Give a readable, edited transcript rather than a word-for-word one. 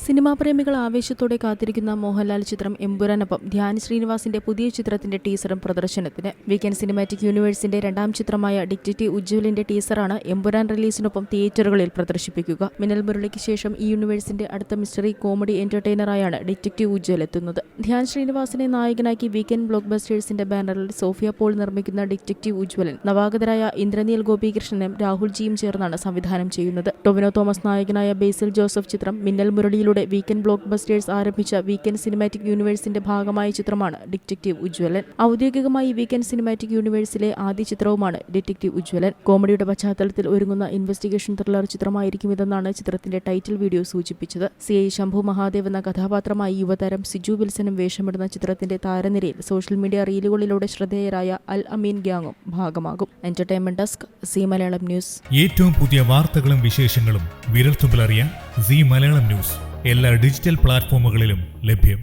Cinema പ്രേമികൾ ആവേശത്തോടെ കാത്തിരിക്കുന്ന മോഹൻലാൽ ചിത്രം എമ്പുരാനൊപ്പം ധ്യാൻ ശ്രീനിവാസിന്റെ പുതിയ ചിത്രത്തിന്റെ ടീസറും പ്രദർശനത്തിന്. വീക്കെൻഡ് സിനിമാറ്റിക് യൂണിവേഴ്സിന്റെ രണ്ടാം ചിത്രമായ ഡിറ്റക്റ്റീവ് ഉജ്ജ്വലിന്റെ ടീസറാണ് എമ്പുരാൻ റിലീസിനൊപ്പം തിയേറ്ററുകളിൽ പ്രദർശിപ്പിക്കുക. മിന്നൽ മുരളിക്ക് ശേഷം ഈ യൂണിവേഴ്സിന്റെ അടുത്ത മിസ്റ്ററി കോമഡി എന്റർടൈനറായാണ് ഡിറ്റക്റ്റീവ് ഉജ്ജ്വൽ എത്തുന്നത്. ധ്യാൻ ശ്രീനിവാസിനെ നായകനാക്കി വീക്കെൻഡ് ബ്ലോക്ക് ബസ്റ്റേഴ്സിന്റെ ബാനറിൽ സോഫിയ പോൾ നിർമ്മിക്കുന്ന ഡിറ്റക്റ്റീവ് ഉജ്ജ്വലൻ നവാഗതരായ ഇന്ദ്രനീൽ ഗോപികൃഷ്ണനും രാഹുൽ ജിയും ചേർന്നാണ് സംവിധാനം ചെയ്യുന്നത്. ടൊവിനോ തോമസ് നായകനായ ബേസിൽ ജോസഫ് ചിത്രം മിന്നൽ മുരളിയിലൂടെ വീക്കെൻഡ് ബ്ലോക്ക് ബസ്റ്റേഴ്സ് ആരംഭിച്ച വീക്കെൻഡ് സിനിമാറ്റിക് യൂണിവേഴ്സിന്റെ ഭാഗമായ ചിത്രമാണ് ഡിറ്റക്റ്റീവ് ഉജ്ജ്വലൻ. ഔദ്യോഗികമായി വീക്കെൻഡ് സിനിമാറ്റിക് യൂണിവേഴ്സിലെ ആദ്യ ചിത്രവുമാണ് ഡിറ്റക്റ്റീവ് ഉജ്ജ്വലൻ. കോമഡിയുടെ പശ്ചാത്തലത്തിൽ ഒരുങ്ങുന്ന ഇൻവെസ്റ്റിഗേഷൻ ത്രില്ലർ ചിത്രമായിരിക്കും ഇതെന്നാണ് ചിത്രത്തിന്റെ ടൈറ്റിൽ വീഡിയോ സൂചിപ്പിച്ചത്. CI ശംഭു മഹാദേവ് എന്ന കഥാപാത്രമായി യുവതാരം സിജു വിൽസനും വേഷമിടുന്ന ചിത്രത്തിന്റെ താരനിരയിൽ സോഷ്യൽ മീഡിയ റീലുകളിലൂടെ ശ്രദ്ധേയരായ അൽ അമീൻ ഗ്യാങ്ങും ഭാഗമാകും. Entertainment desk, C Malayalam news. ഏറ്റവും പുതിയ വാർത്തകളും വിശേഷങ്ങളും വിരൽത്തുമ്പിലറിയാൻ സി മലയാളം ന്യൂസ് എല്ലാ ഡിജിറ്റൽ പ്ലാറ്റ്ഫോമുകളിലും ലഭ്യം.